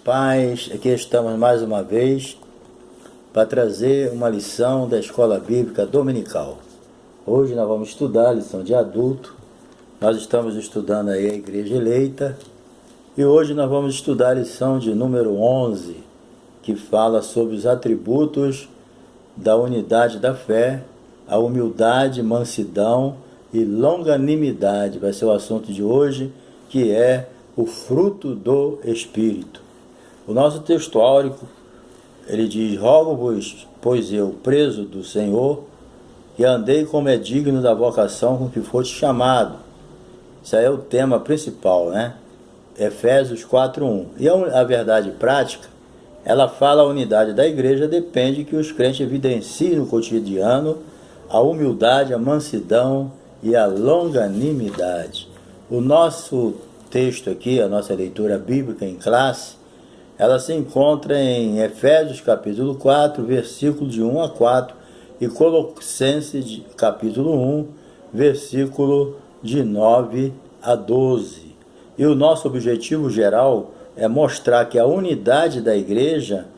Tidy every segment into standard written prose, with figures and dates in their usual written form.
paz. Aqui estamos mais uma vez para trazer uma lição da Escola Bíblica Dominical. Hoje nós vamos estudar a lição de adulto. Nós estamos estudando aí a Igreja Eleita e hoje nós vamos estudar a lição de número 11, que fala sobre os atributos da unidade da fé, a humildade, mansidão e longanimidade. Vai ser o assunto de hoje, que é o fruto do Espírito. O nosso texto áureo, ele diz: rogo-vos, pois eu, preso do Senhor, que andei como é digno da vocação com que foste chamado. Isso aí é o tema principal, né? Efésios 4:1. E a verdade prática, ela fala a unidade da igreja depende que os crentes evidenciem no cotidiano a humildade, a mansidão e a longanimidade. O nosso texto aqui, a nossa leitura bíblica em classe, ela se encontra em Efésios capítulo 4, versículo de 1 a 4 e Colossenses capítulo 1, versículo de 9 a 12. E o nosso objetivo geral é mostrar que a unidade da igreja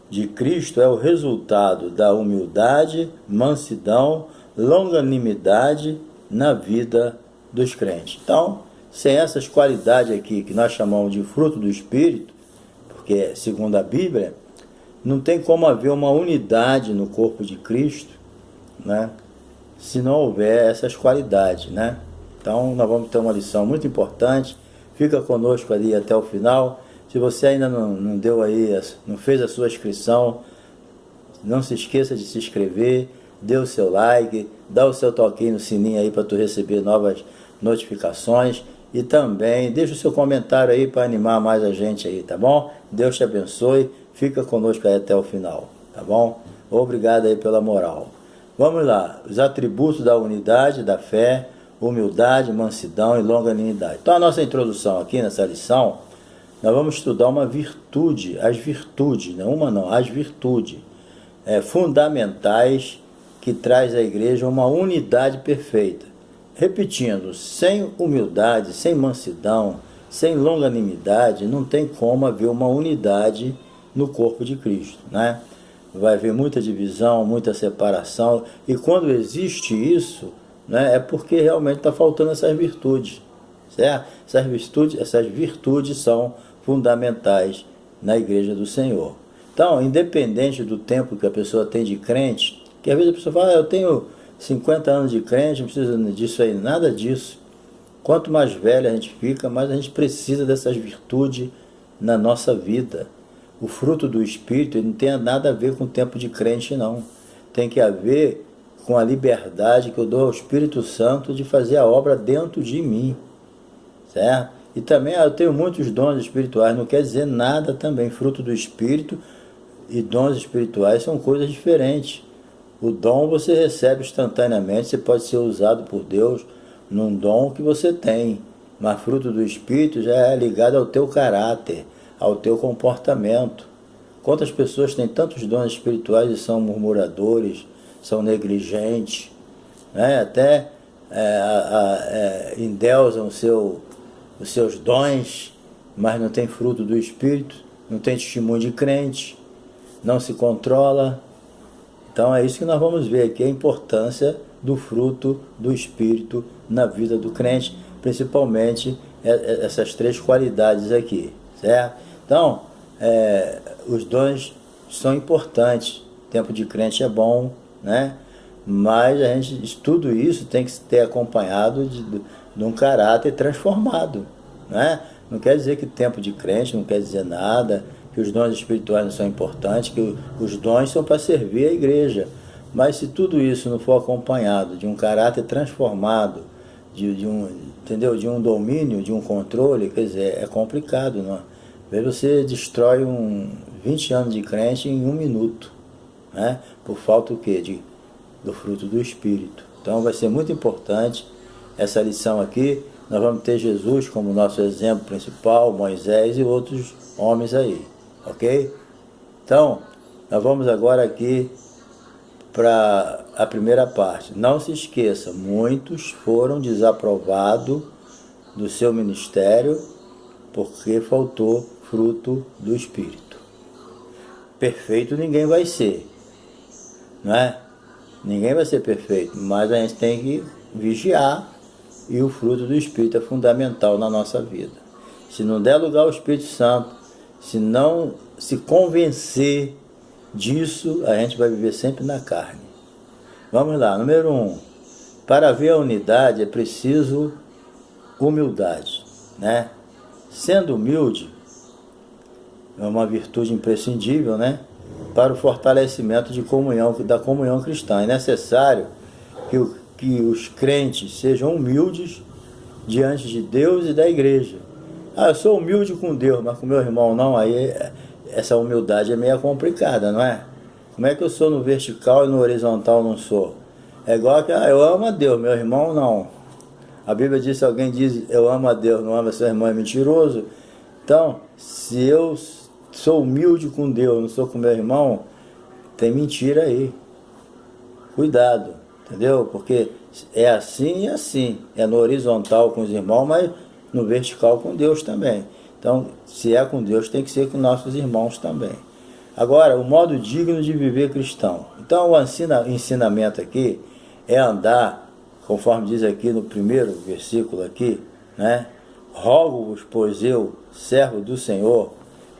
de Cristo é o resultado da humildade, mansidão, longanimidade na vida dos crentes. Então, sem essas qualidades aqui, que nós chamamos de fruto do Espírito, porque segundo a Bíblia, não tem como haver uma unidade no corpo de Cristo, né, se não houver essas qualidades, né? Então, nós vamos ter uma lição muito importante. Fica conosco ali até o final. Se você ainda não deu aí, não fez a sua inscrição, não se esqueça de se inscrever, dê o seu like, dá o seu toquinho no sininho aí para tu receber novas notificações e também deixa o seu comentário aí para animar mais a gente aí, tá bom? Deus te abençoe, fica conosco aí até o final, tá bom? Obrigado aí pela moral. Vamos lá, os atributos da unidade, da fé, humildade, mansidão e longanimidade. Então a nossa introdução aqui nessa lição, nós vamos estudar uma virtude, as virtudes, não uma não, as virtudes fundamentais que traz à igreja uma unidade perfeita. Repetindo, sem humildade, sem mansidão, sem longanimidade, não tem como haver uma unidade no corpo de Cristo, né? Vai haver muita divisão, muita separação, e quando existe isso, né, é porque realmente está faltando essas virtudes, certo? Essas virtudes são fundamentais na igreja do Senhor. Então, independente do tempo que a pessoa tem de crente, que às vezes a pessoa fala, eu tenho 50 anos de crente, não precisa disso aí, nada disso. Quanto mais velho a gente fica, mais a gente precisa dessas virtudes na nossa vida. O fruto do Espírito ele não tem nada a ver com o tempo de crente, não. Tem que haver com a liberdade que eu dou ao Espírito Santo de fazer a obra dentro de mim, certo? E também eu tenho muitos dons espirituais, não quer dizer nada também. Fruto do Espírito e dons espirituais são coisas diferentes. O dom você recebe instantaneamente, você pode ser usado por Deus num dom que você tem, mas fruto do Espírito já é ligado ao teu caráter, ao teu comportamento. Quantas pessoas têm tantos dons espirituais e são murmuradores, são negligentes, né? Até endeusam os seus dons, mas não tem fruto do Espírito, não tem testemunho de crente, não se controla. Então é isso que nós vamos ver aqui, a importância do fruto do Espírito na vida do crente, principalmente essas três qualidades aqui, certo? Então, os dons são importantes, o tempo de crente é bom, né? Mas tudo isso tem que ter acompanhado de um caráter transformado, né? Não quer dizer que tempo de crente não quer dizer nada, que os dons espirituais não são importantes, que os dons são para servir a igreja. Mas se tudo isso não for acompanhado de um caráter transformado, de um domínio, de um controle, quer dizer, é complicado, não é? Às vezes você destrói 20 anos de crente em 1 minuto, né? Por falta o quê? Do fruto do Espírito. Então vai ser muito importante essa lição aqui. Nós vamos ter Jesus como nosso exemplo principal, Moisés e outros homens aí, ok? Então, nós vamos agora aqui para a primeira parte. Não se esqueça, muitos foram desaprovados do seu ministério porque faltou fruto do Espírito. Perfeito ninguém vai ser, não é? Ninguém vai ser perfeito, mas a gente tem que vigiar, e o fruto do Espírito é fundamental na nossa vida. Se não der lugar ao Espírito Santo, se não se convencer disso, a gente vai viver sempre na carne. Vamos lá, número 1. Para ver a unidade é preciso humildade, né? Sendo humilde é uma virtude imprescindível, né? Para o fortalecimento da comunhão cristã. É necessário que os crentes sejam humildes diante de Deus e da igreja. Eu sou humilde com Deus, mas com meu irmão não, aí essa humildade é meio complicada, não é? Como é que eu sou no vertical e no horizontal não sou? É igual que eu amo a Deus, meu irmão não. A Bíblia diz, se alguém diz eu amo a Deus, não ama seu irmão, é mentiroso. Então, se eu sou humilde com Deus, não sou com meu irmão, tem mentira aí. Cuidado, entendeu? Porque é assim e assim. É no horizontal com os irmãos, mas no vertical com Deus também. Então, se é com Deus, tem que ser com nossos irmãos também. Agora, o modo digno de viver cristão. Então, o ensinamento aqui é andar, conforme diz aqui no primeiro versículo aqui, né? Rogo-vos, pois eu, servo do Senhor,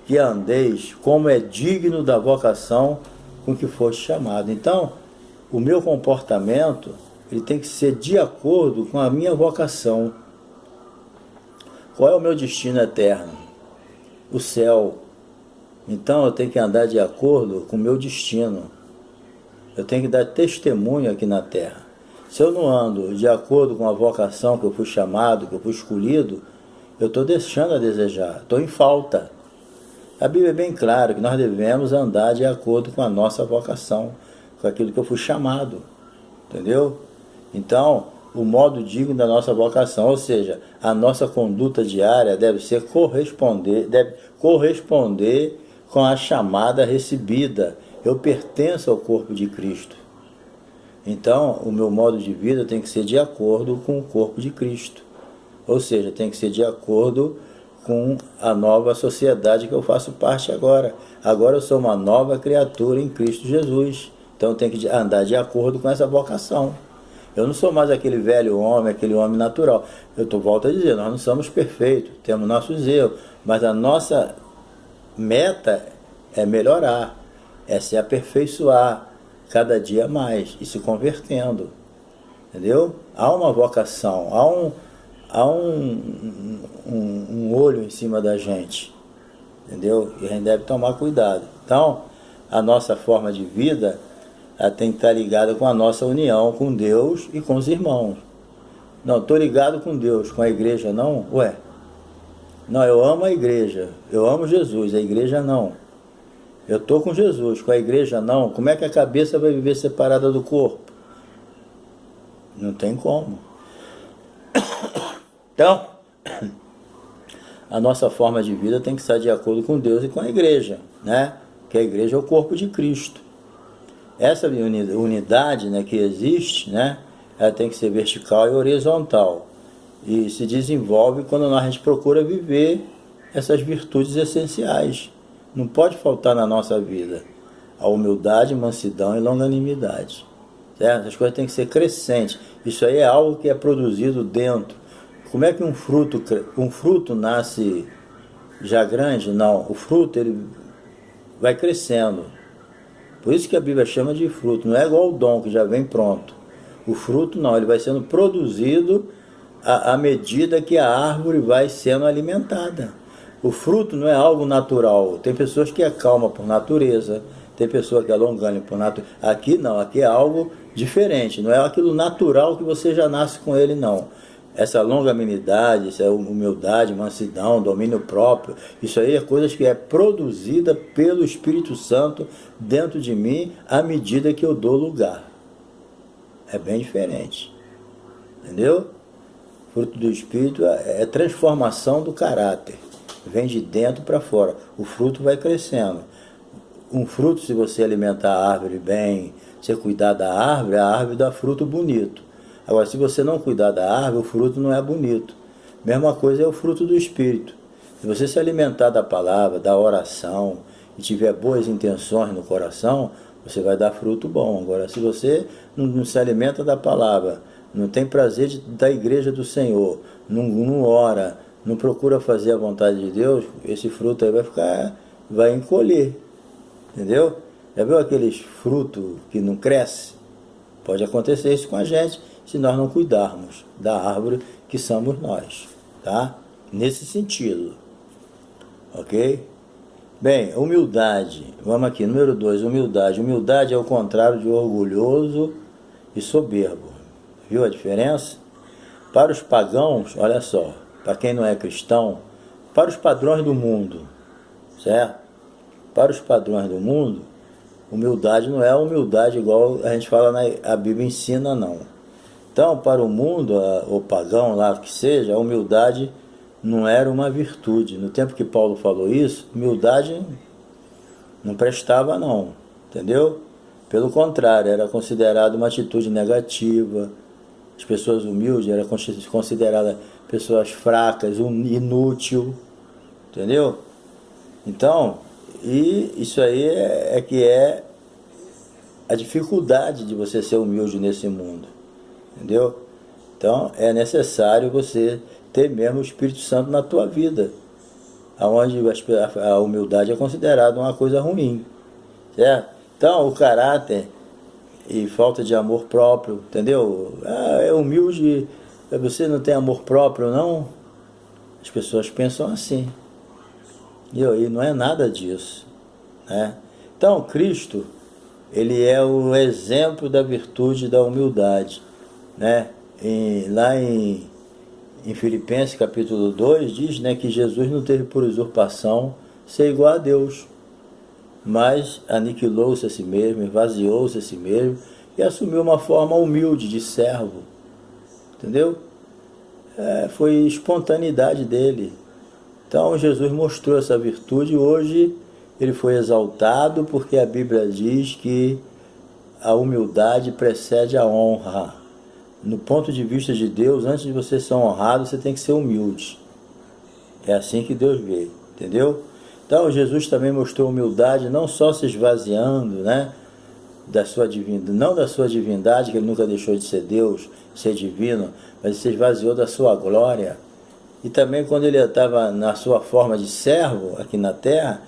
que andeis como é digno da vocação com que foste chamado. Então, o meu comportamento, ele tem que ser de acordo com a minha vocação. Qual é o meu destino eterno? O céu. Então eu tenho que andar de acordo com o meu destino. Eu tenho que dar testemunho aqui na terra. Se eu não ando de acordo com a vocação que eu fui chamado, que eu fui escolhido, eu estou deixando a desejar, estou em falta. A Bíblia é bem clara que nós devemos andar de acordo com a nossa vocação, com aquilo que eu fui chamado. Entendeu? Então, o modo digno da nossa vocação, ou seja, a nossa conduta diária deve corresponder com a chamada recebida. Eu pertenço ao corpo de Cristo. Então, o meu modo de vida tem que ser de acordo com o corpo de Cristo. Ou seja, tem que ser de acordo com a nova sociedade que eu faço parte agora. Agora eu sou uma nova criatura em Cristo Jesus. Então eu tenho que andar de acordo com essa vocação. Eu não sou mais aquele velho homem, aquele homem natural. Volto a dizer, nós não somos perfeitos, temos nossos erros, mas a nossa meta é melhorar, é se aperfeiçoar cada dia mais e se convertendo. Entendeu? Há uma vocação, há um olho em cima da gente. Entendeu? E a gente deve tomar cuidado. Então, a nossa forma de vida ela tem que estar ligada com a nossa união com Deus e com os irmãos. Não, estou ligado com Deus, com a igreja não? Não, eu amo a igreja, eu amo Jesus, a igreja não. Eu estou com Jesus, com a igreja não. Como é que a cabeça vai viver separada do corpo? Não tem como. Então, a nossa forma de vida tem que estar de acordo com Deus e com a igreja, né? Que a igreja é o corpo de Cristo. Essa unidade, né, que existe, né, ela tem que ser vertical e horizontal. E se desenvolve quando a gente procura viver essas virtudes essenciais. Não pode faltar na nossa vida a humildade, mansidão e longanimidade. Certo? Essas coisas têm que ser crescentes. Isso aí é algo que é produzido dentro. Como é que um fruto nasce já grande? Não, o fruto ele vai crescendo. Por isso que a Bíblia chama de fruto, não é igual o dom que já vem pronto. O fruto não, ele vai sendo produzido à medida que a árvore vai sendo alimentada. O fruto não é algo natural. Tem pessoas que é calma por natureza, tem pessoa que é longânime por natureza. Aqui não, aqui é algo diferente, não é aquilo natural que você já nasce com ele, não. Essa longanimidade, essa humildade, mansidão, domínio próprio, isso aí é coisas que é produzida pelo Espírito Santo dentro de mim à medida que eu dou lugar. É bem diferente. Entendeu? Fruto do Espírito é transformação do caráter. Vem de dentro para fora. O fruto vai crescendo. Um fruto, se você alimentar a árvore bem, você cuidar da árvore, a árvore dá fruto bonito. Agora, se você não cuidar da árvore, o fruto não é bonito. Mesma coisa é o fruto do Espírito. Se você se alimentar da palavra, da oração, e tiver boas intenções no coração, você vai dar fruto bom. Agora, se você não se alimenta da palavra, não tem prazer da igreja do Senhor, não ora, não procura fazer a vontade de Deus, esse fruto aí vai encolher. Entendeu? Já viu aqueles frutos que não crescem? Pode acontecer isso com a gente se nós não cuidarmos da árvore que somos nós, tá? Nesse sentido, ok? Bem, humildade. Vamos aqui, número 2, humildade. Humildade é o contrário de orgulhoso e soberbo. Viu a diferença? Para os pagãos, olha só, para quem não é cristão, para os padrões do mundo, certo? Para os padrões do mundo, humildade não é humildade igual a gente fala, a Bíblia ensina, não. Então, para o mundo, o pagão lá que seja, a humildade não era uma virtude. No tempo que Paulo falou isso, humildade não prestava não, entendeu? Pelo contrário, era considerado uma atitude negativa. As pessoas humildes eram consideradas pessoas fracas, inútil, entendeu? Então, e isso aí é que é a dificuldade de você ser humilde nesse mundo, entendeu? Então, é necessário você ter mesmo o Espírito Santo na tua vida, onde a humildade é considerada uma coisa ruim, certo? Então, o caráter e falta de amor próprio, entendeu? É humilde, você não tem amor próprio, não? As pessoas pensam assim. E não é nada disso, né? Então, Cristo, ele é o exemplo da virtude da humildade, né? Lá em Filipenses capítulo 2 diz, né, que Jesus não teve por usurpação ser igual a Deus, mas aniquilou-se a si mesmo, esvaziou-se a si mesmo e assumiu uma forma humilde de servo, entendeu? Foi espontaneidade dele. Então Jesus mostrou essa virtude e hoje ele foi exaltado porque a Bíblia diz que a humildade precede a honra. No ponto de vista de Deus, antes de você ser honrado, você tem que ser humilde. É assim que Deus vê, entendeu? Então Jesus também mostrou humildade, não só se esvaziando, né, não da sua divindade, que ele nunca deixou de ser Deus, ser divino, mas se esvaziou da sua glória. E também quando ele estava na sua forma de servo aqui na terra,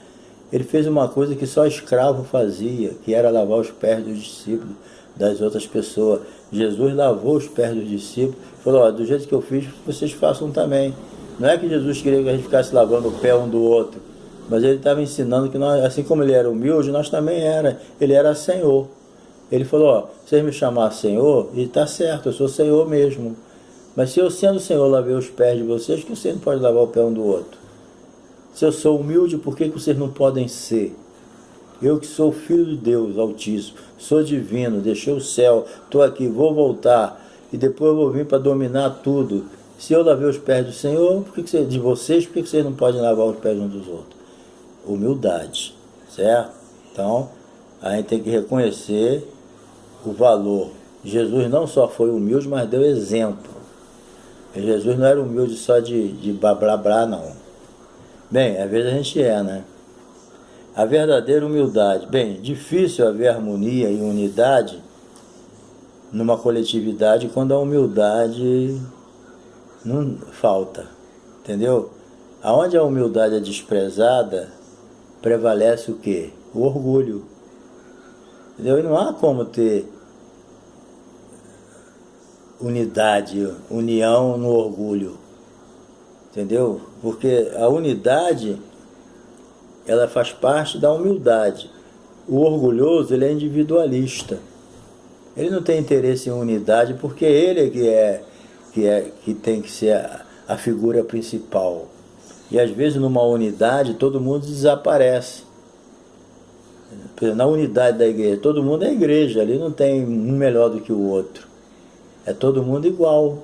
ele fez uma coisa que só escravo fazia, que era lavar os pés dos discípulos, das outras pessoas. Jesus lavou os pés dos discípulos e falou, do jeito que eu fiz, vocês façam também. Não é que Jesus queria que a gente ficasse lavando o pé um do outro, mas ele estava ensinando que nós, assim como ele era humilde, nós também era. Ele era Senhor. Ele falou, vocês me chamaram Senhor, e está certo, eu sou Senhor mesmo. Mas se eu sendo Senhor lavei os pés de vocês, que vocês não podem lavar o pé um do outro? Se eu sou humilde, por que vocês não podem ser? Eu que sou filho de Deus Altíssimo, sou divino, deixei o céu, estou aqui, vou voltar, e depois eu vou vir para dominar tudo. Se eu lavei os pés do Senhor, de vocês, por que vocês não podem lavar os pés uns dos outros? Humildade, certo? Então, a gente tem que reconhecer o valor. Jesus não só foi humilde, mas deu exemplo. E Jesus não era humilde só de blá blá blá, não. Bem, às vezes a gente né? A verdadeira humildade. Bem, difícil haver harmonia e unidade numa coletividade quando a humildade não falta, entendeu? Aonde a humildade é desprezada, prevalece o quê? O orgulho, entendeu? E não há como ter unidade, união no orgulho, entendeu? Porque a unidade, ela faz parte da humildade. O orgulhoso, ele é individualista. Ele não tem interesse em unidade porque ele é que tem que ser a figura principal. E às vezes numa unidade todo mundo desaparece. Na unidade da igreja, todo mundo é igreja, ali não tem um melhor do que o outro. É todo mundo igual,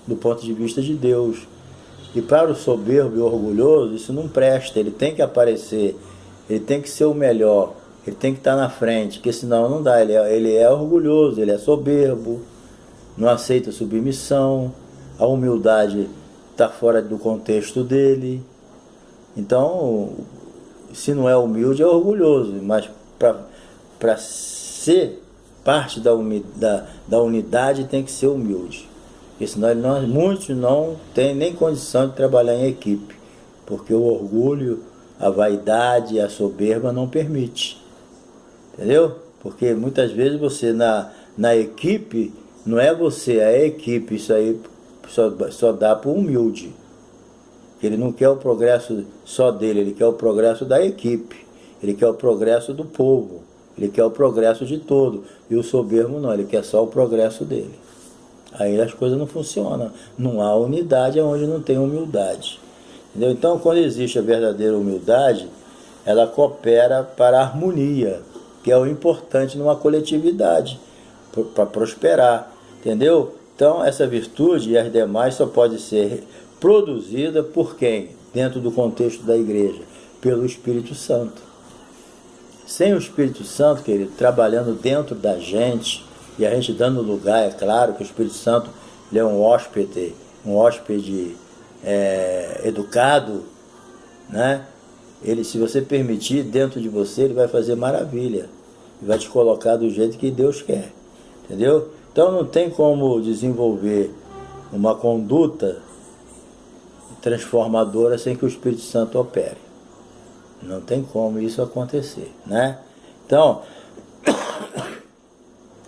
do ponto de vista de Deus. E para o soberbo e orgulhoso, isso não presta, ele tem que aparecer, ele tem que ser o melhor, ele tem que estar na frente, porque senão não dá, ele é orgulhoso, ele é soberbo, não aceita submissão, a humildade está fora do contexto dele, Então, se não é humilde, é orgulhoso, mas para ser parte da unidade tem que ser humilde. Porque senão muitos não têm nem condição de trabalhar em equipe, porque o orgulho, a vaidade, a soberba não permite. Entendeu? Porque muitas vezes você na equipe, não é você, é a equipe, isso aí só dá para o humilde. Ele não quer o progresso só dele, ele quer o progresso da equipe, ele quer o progresso do povo, ele quer o progresso de todo. E o soberbo não, ele quer só o progresso dele. Aí as coisas não funcionam. Não há unidade onde não tem humildade. Entendeu? Então, quando existe a verdadeira humildade, ela coopera para a harmonia, que é o importante numa coletividade, para prosperar. Entendeu? Então, essa virtude e as demais só pode ser produzida por quem? Dentro do contexto da igreja? Pelo Espírito Santo. Sem o Espírito Santo, querido, trabalhando dentro da gente, e a gente dando lugar, é claro que o Espírito Santo ele é um hóspede educado, né? Ele, se você permitir, dentro de você, ele vai fazer maravilha, e vai te colocar do jeito que Deus quer, entendeu? Então não tem como desenvolver uma conduta transformadora sem que o Espírito Santo opere. Não tem como isso acontecer, né? Então,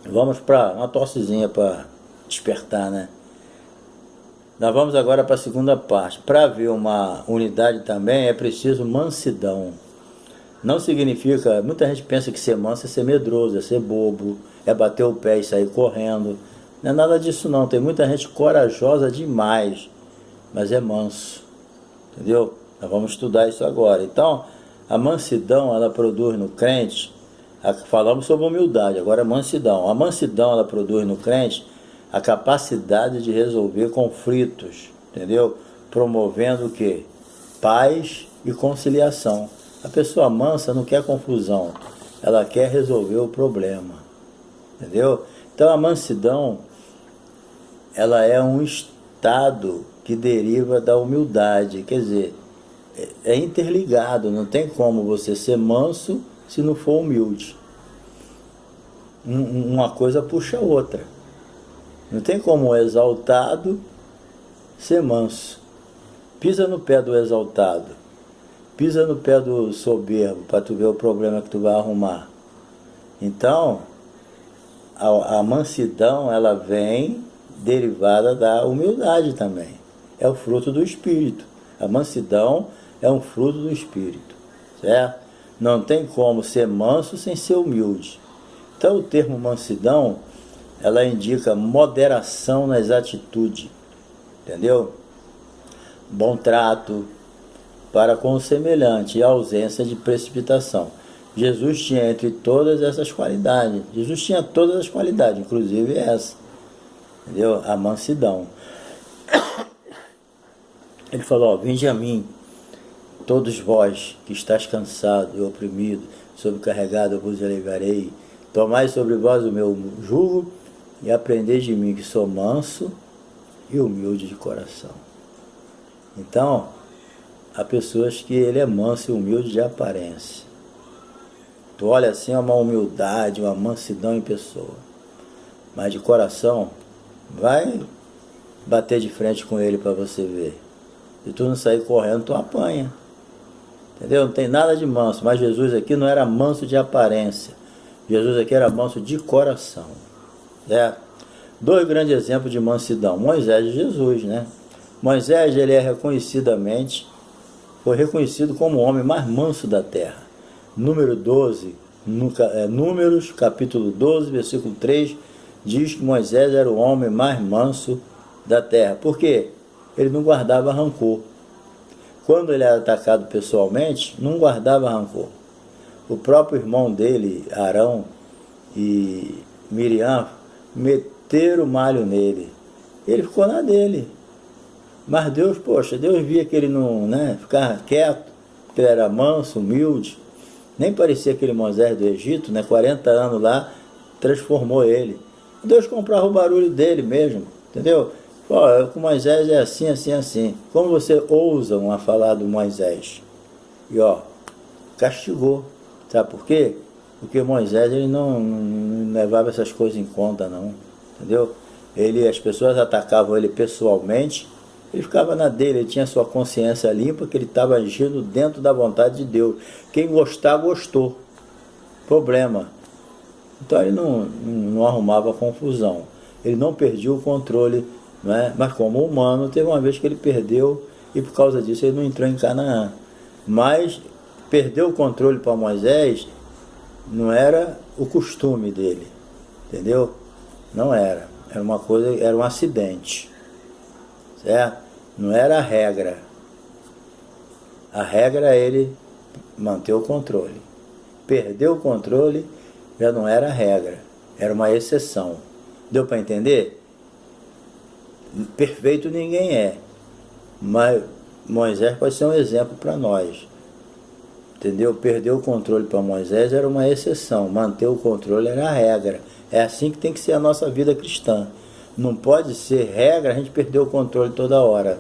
vamos para uma tossezinha para despertar, né? Nós vamos agora para a segunda parte. Para haver uma unidade também é preciso mansidão. Não significa, muita gente pensa que ser manso é ser medroso, é ser bobo, é bater o pé e sair correndo. Não é nada disso não. Tem muita gente corajosa demais, mas é manso. Entendeu? Nós vamos estudar isso agora. Então, a mansidão, ela produz no crente, falamos sobre humildade, agora a mansidão. A mansidão, ela produz no crente a capacidade de resolver conflitos, entendeu? Promovendo o quê? Paz e conciliação. A pessoa mansa não quer confusão, ela quer resolver o problema, entendeu? Então a mansidão, ela é um estado que deriva da humildade, quer dizer, é interligado, não tem como você ser manso se não for humilde. Uma coisa puxa a outra. Não tem como o exaltado ser manso. Pisa no pé do exaltado, pisa no pé do soberbo, para tu ver o problema que tu vai arrumar. Então, a mansidão, ela vem derivada da humildade também. É o fruto do Espírito. A mansidão é um fruto do Espírito, certo? Não tem como ser manso sem ser humilde. Então, o termo mansidão, ela indica moderação nas atitudes, entendeu? Bom trato para com o semelhante e ausência de precipitação. Jesus tinha entre todas essas qualidades. Jesus tinha todas as qualidades, inclusive essa, entendeu? A mansidão. Ele falou, vinde a mim, todos vós que estáis cansados e oprimidos, sobrecarregados, eu vos aliviarei. Tomai sobre vós o meu jugo e aprendei de mim, que sou manso e humilde de coração. Então, há pessoas que ele é manso e humilde de aparência. Tu olha assim, é uma humildade, uma mansidão em pessoa. Mas de coração, vai bater de frente com ele para você ver. Se tu não sair correndo, tu apanha. Entendeu? Não tem nada de manso. Mas Jesus aqui não era manso de aparência. Jesus aqui era manso de coração. Certo? Dois grandes exemplos de mansidão. Moisés e Jesus, né? Moisés, ele é foi reconhecido como o homem mais manso da terra. Números, capítulo 12, versículo 3, diz que Moisés era o homem mais manso da terra. Por quê? Ele não guardava rancor. Quando ele era atacado pessoalmente, não guardava rancor. O próprio irmão dele, Arão e Miriam, meteram o malho nele. Ele ficou na dele. Mas Deus via que ele não, ficava quieto, que ele era manso, humilde. Nem parecia aquele Moisés do Egito, 40 anos lá, transformou ele. Deus comprava o barulho dele mesmo, entendeu? Com Moisés é assim, assim, assim. Como você ousam a falar do Moisés? e castigou. Sabe por quê? Porque Moisés ele não levava essas coisas em conta, não. Entendeu? As pessoas atacavam ele pessoalmente, ele ficava na dele, ele tinha sua consciência limpa, que ele estava agindo dentro da vontade de Deus. Quem gostar, gostou. Problema. Então ele não arrumava confusão. Ele não perdia o controle, não é? Mas como humano, teve uma vez que ele perdeu e por causa disso ele não entrou em Canaã. Mas perder o controle para Moisés não era o costume dele, entendeu? Não era. Era uma coisa, era um acidente, certo? Não era a regra. A regra é ele manter o controle. Perder o controle já não era a regra, era uma exceção. Deu para entender? Perfeito ninguém é, mas Moisés pode ser um exemplo para nós. Entendeu? Perder o controle para Moisés era uma exceção, manter o controle era a regra. É assim que tem que ser a nossa vida cristã. Não pode ser regra a gente perder o controle toda hora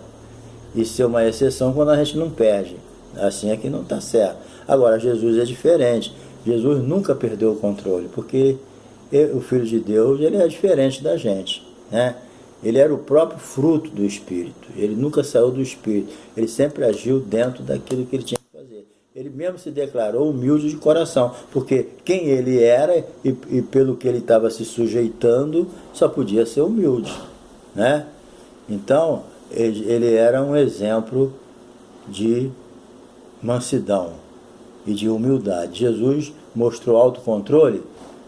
e ser uma exceção quando a gente não perde. Assim é que não está certo. Agora, Jesus é diferente. Jesus nunca perdeu o controle, porque o Filho de Deus ele é diferente da gente, né? Ele era o próprio fruto do Espírito. Ele nunca saiu do Espírito. Ele sempre agiu dentro daquilo que ele tinha que fazer. Ele mesmo se declarou humilde de coração, porque quem ele era e pelo que ele estava se sujeitando, só podia ser humilde, né? Então, ele era um exemplo de mansidão e de humildade. Jesus mostrou autocontrole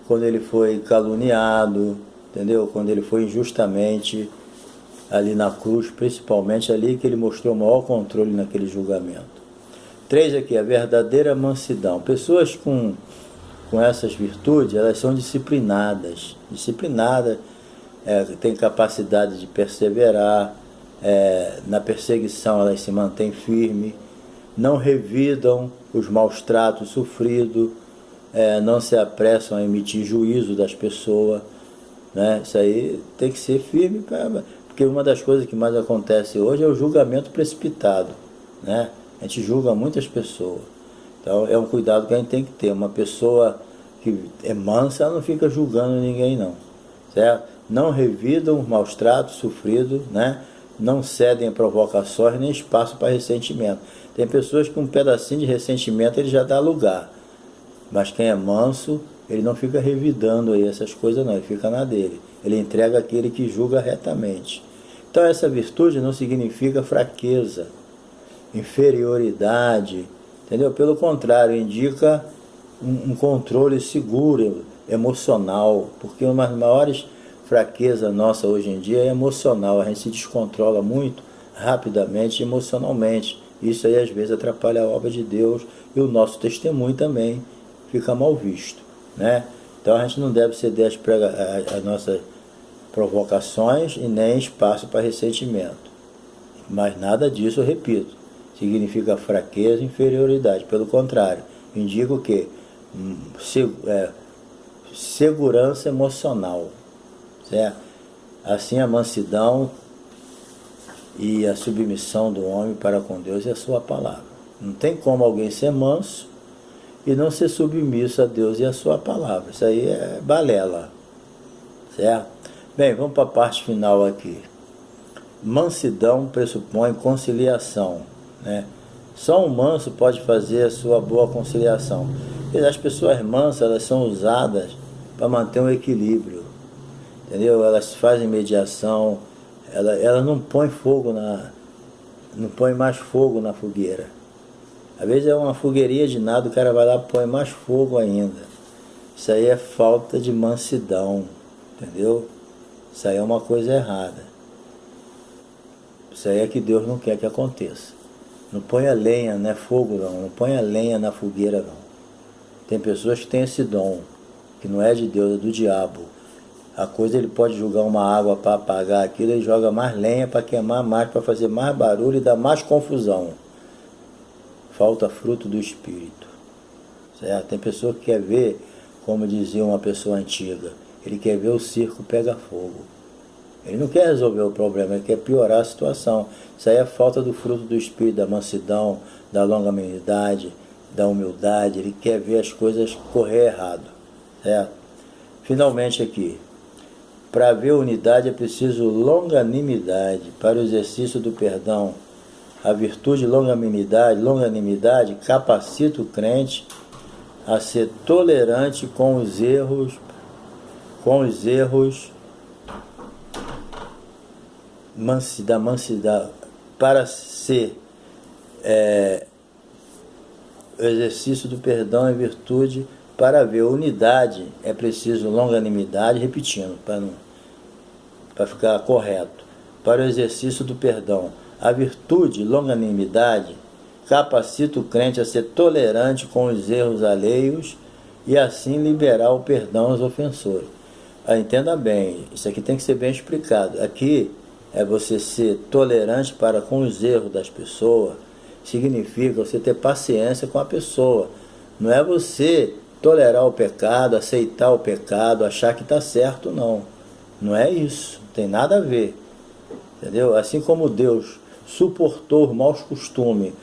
quando ele foi caluniado, entendeu? Quando ele foi injustamente ali na cruz, principalmente ali que ele mostrou o maior controle naquele julgamento. 3 aqui, a verdadeira mansidão. Pessoas com essas virtudes, elas são disciplinadas, têm capacidade de perseverar, na perseguição elas se mantêm firmes, não revidam os maus tratos sofridos, não se apressam a emitir juízo das pessoas, né? Isso aí tem que ser firme, porque uma das coisas que mais acontece hoje é o julgamento precipitado, né? A gente julga muitas pessoas, então é um cuidado que a gente tem que ter. Uma pessoa que é mansa, ela não fica julgando ninguém não, certo? Não revidam os maus tratos sofridos, né? Não cedem a provocações nem espaço para ressentimento. Tem pessoas que um pedacinho de ressentimento ele já dá lugar, mas quem é manso, ele não fica revidando aí essas coisas não, ele fica na dele, ele entrega aquele que julga retamente. Então essa virtude não significa fraqueza, inferioridade, entendeu? Pelo contrário, indica um controle seguro, emocional, porque uma das maiores fraquezas nossa hoje em dia é emocional, a gente se descontrola muito rapidamente emocionalmente. Isso aí às vezes atrapalha a obra de Deus e o nosso testemunho também fica mal visto, né? Então a gente não deve ceder às nossas provocações e nem espaço para ressentimento. Mas nada disso, eu repito, significa fraqueza e inferioridade. Pelo contrário, indica o quê? Segurança emocional, certo? Assim a mansidão e a submissão do homem para com Deus é a sua palavra. Não tem como alguém ser manso e não ser submisso a Deus e a sua palavra. Isso aí é balela, certo? Bem, vamos para a parte final aqui. Mansidão pressupõe conciliação, né? Só um manso pode fazer a sua boa conciliação. E as pessoas mansas, elas são usadas para manter um equilíbrio, entendeu? Elas fazem mediação, ela não põe fogo não põe mais fogo na fogueira. Às vezes é uma fogueirinha de nada, o cara vai lá e põe mais fogo ainda. Isso aí é falta de mansidão, entendeu? Isso aí é uma coisa errada. Isso aí é que Deus não quer que aconteça. Não põe a lenha, não é fogo não põe a lenha na fogueira não. Tem pessoas que têm esse dom, que não é de Deus, é do diabo. A coisa, ele pode jogar uma água para apagar aquilo, ele joga mais lenha para queimar mais, para fazer mais barulho e dar mais confusão. Falta fruto do Espírito, certo? Tem pessoa que quer ver, como dizia uma pessoa antiga, ele quer ver o circo pegar fogo. Ele não quer resolver o problema, ele quer piorar a situação. Isso aí é falta do fruto do Espírito, da mansidão, da longanimidade, da humildade. Ele quer ver as coisas correr errado, certo? Finalmente aqui, para haver unidade é preciso longanimidade. Para o exercício do perdão, a virtude longanimidade capacita o crente a ser tolerante com os erros da mansidão, para ser o exercício do perdão e virtude. Para haver unidade é preciso longanimidade, repetindo, para ficar correto. Para o exercício do perdão, a virtude, longanimidade, capacita o crente a ser tolerante com os erros alheios e assim liberar o perdão aos ofensores. Entenda bem, isso aqui tem que ser bem explicado. Aqui é você ser tolerante para com os erros das pessoas, significa você ter paciência com a pessoa. Não é você tolerar o pecado, aceitar o pecado, achar que está certo, não. Não é isso, não tem nada a ver. Entendeu? Assim como Deus suportou os maus costumes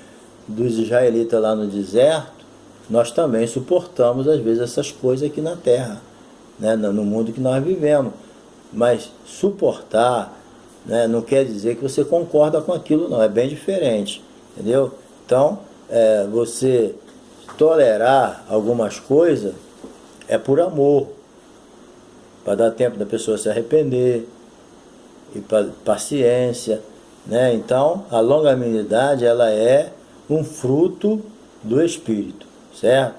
dos israelitas lá no deserto, nós também suportamos às vezes essas coisas aqui na terra, né? No mundo que nós vivemos. Mas suportar, né, não quer dizer que você concorda com aquilo, não. É bem diferente, entendeu? Então, você tolerar algumas coisas é por amor, para dar tempo da pessoa se arrepender, e para paciência, né? Então, a longanimidade, ela é um fruto do Espírito, certo?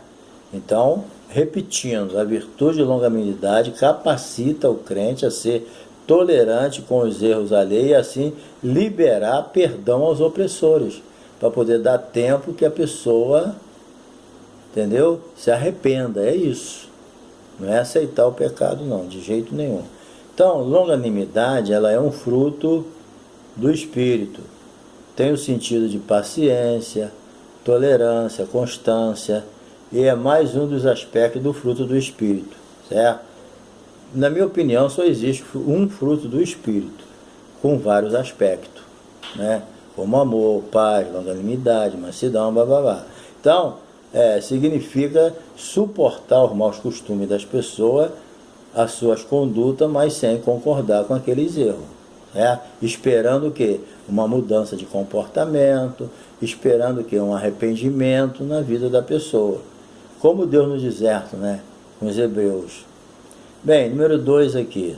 Então, repetindo, a virtude de longanimidade capacita o crente a ser tolerante com os erros alheios e assim liberar perdão aos opressores, para poder dar tempo que a pessoa, entendeu? Se arrependa, é isso. Não é aceitar o pecado, não, de jeito nenhum. Então, longanimidade, ela é um fruto do Espírito. Tem o sentido de paciência, tolerância, constância, e é mais um dos aspectos do fruto do Espírito, certo? Na minha opinião, só existe um fruto do Espírito, com vários aspectos, né? Como amor, paz, longanimidade, mansidão, blá, blá, blá. Então, significa suportar os maus costumes das pessoas, as suas condutas, mas sem concordar com aqueles erros. Esperando o quê? Uma mudança de comportamento, esperando o quê? Um arrependimento na vida da pessoa. Como Deus no deserto, né? Com os hebreus. Bem, número 2 aqui.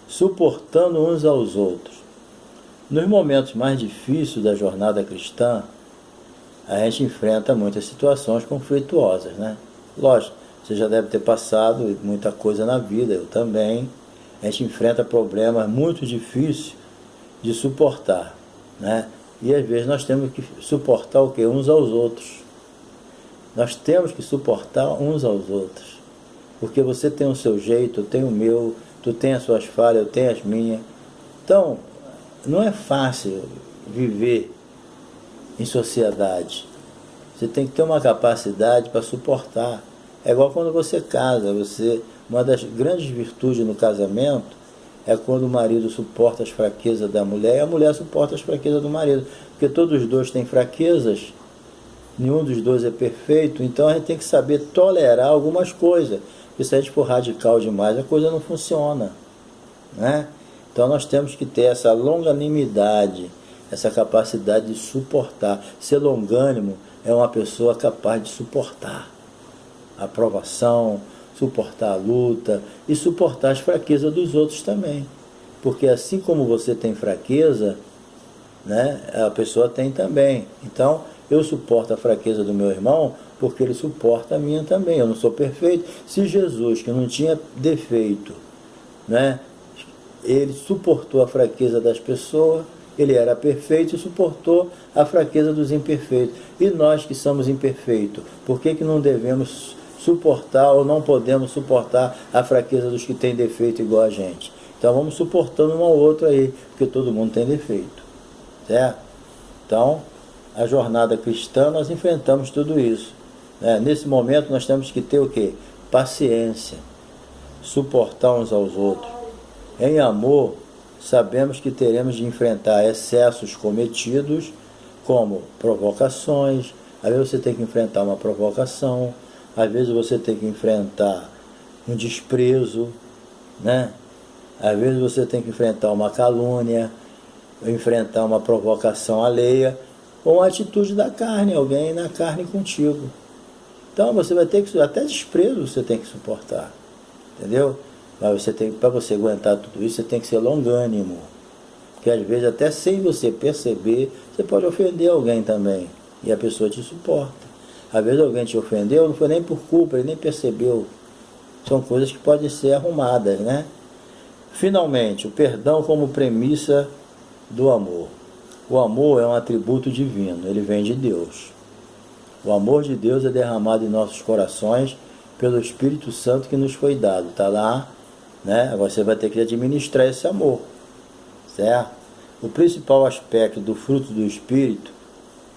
Suportando uns aos outros. Nos momentos mais difíceis da jornada cristã, a gente enfrenta muitas situações conflituosas, né? Lógico, você já deve ter passado muita coisa na vida, eu também. A gente enfrenta problemas muito difíceis de suportar, né? E às vezes nós temos que suportar o quê? Uns aos outros. Nós temos que suportar uns aos outros. Porque você tem o seu jeito, eu tenho o meu, tu tem as suas falhas, eu tenho as minhas. Então, não é fácil viver em sociedade. Você tem que ter uma capacidade para suportar. É igual quando você casa. Uma das grandes virtudes no casamento é quando o marido suporta as fraquezas da mulher e a mulher suporta as fraquezas do marido. Porque todos os dois têm fraquezas, nenhum dos dois é perfeito, então a gente tem que saber tolerar algumas coisas. Porque se a gente for radical demais, a coisa não funciona, né? Então nós temos que ter essa longanimidade, essa capacidade de suportar. Ser longânimo é uma pessoa capaz de suportar a provação, suportar a luta e suportar as fraquezas dos outros também. Porque assim como você tem fraqueza, né, a pessoa tem também. Então, eu suporto a fraqueza do meu irmão porque ele suporta a minha também. Eu não sou perfeito. Se Jesus, que não tinha defeito, né, ele suportou a fraqueza das pessoas, ele era perfeito e suportou a fraqueza dos imperfeitos. E nós que somos imperfeitos, por que não devemos suportar ou não podemos suportar a fraqueza dos que têm defeito igual a gente? Então vamos suportando um ao outro aí, porque todo mundo tem defeito, certo? Então, a jornada cristã, nós enfrentamos tudo isso, né? Nesse momento nós temos que ter o quê? Paciência, suportar uns aos outros. Em amor, sabemos que teremos de enfrentar excessos cometidos, como provocações. Às vezes você tem que enfrentar uma provocação, às vezes você tem que enfrentar um desprezo, né? Às vezes você tem que enfrentar uma calúnia, enfrentar uma provocação alheia, ou uma atitude da carne, alguém na carne contigo. Então você vai ter que, até desprezo você tem que suportar, entendeu? Mas você tem, para você aguentar tudo isso, você tem que ser longânimo. Porque às vezes, até sem você perceber, você pode ofender alguém também. E a pessoa te suporta. Às vezes alguém te ofendeu, não foi nem por culpa, ele nem percebeu. São coisas que podem ser arrumadas, né? Finalmente, o perdão como premissa do amor. O amor é um atributo divino, ele vem de Deus. O amor de Deus é derramado em nossos corações pelo Espírito Santo que nos foi dado. Está lá, né? Agora você vai ter que administrar esse amor, certo? O principal aspecto do fruto do Espírito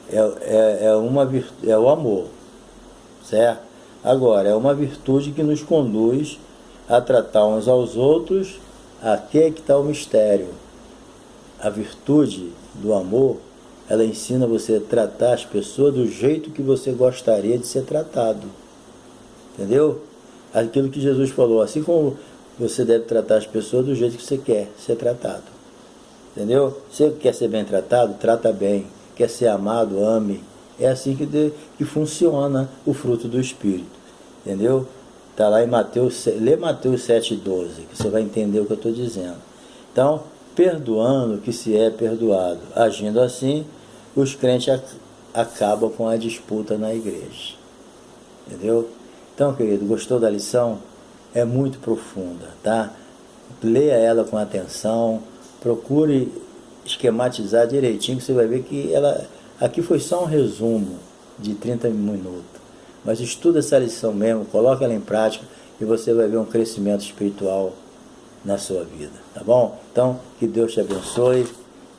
é o amor, certo? Agora, é uma virtude que nos conduz a tratar uns aos outros. Aqui é que está o mistério. A virtude do amor, ela ensina você a tratar as pessoas do jeito que você gostaria de ser tratado. Entendeu? Aquilo que Jesus falou, assim como você deve tratar as pessoas do jeito que você quer ser tratado. Entendeu? Você quer ser bem tratado, trata bem. Quer ser amado, ame. É assim que funciona o fruto do Espírito. Entendeu? Está lá em Mateus, lê Mateus 7,12, que você vai entender o que eu estou dizendo. Então, perdoando que se é perdoado. Agindo assim, os crentes acabam com a disputa na igreja. Entendeu? Então, querido, gostou da lição? É muito profunda, tá? Leia ela com atenção, procure esquematizar direitinho, que você vai ver que ela... Aqui foi só um resumo de 30 minutos. Mas estuda essa lição mesmo, coloca ela em prática e você vai ver um crescimento espiritual na sua vida, tá bom? Então, que Deus te abençoe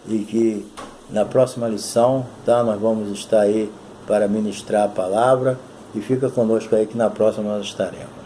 e que na próxima lição, tá, nós vamos estar aí para ministrar a palavra, e fica conosco aí que na próxima nós estaremos.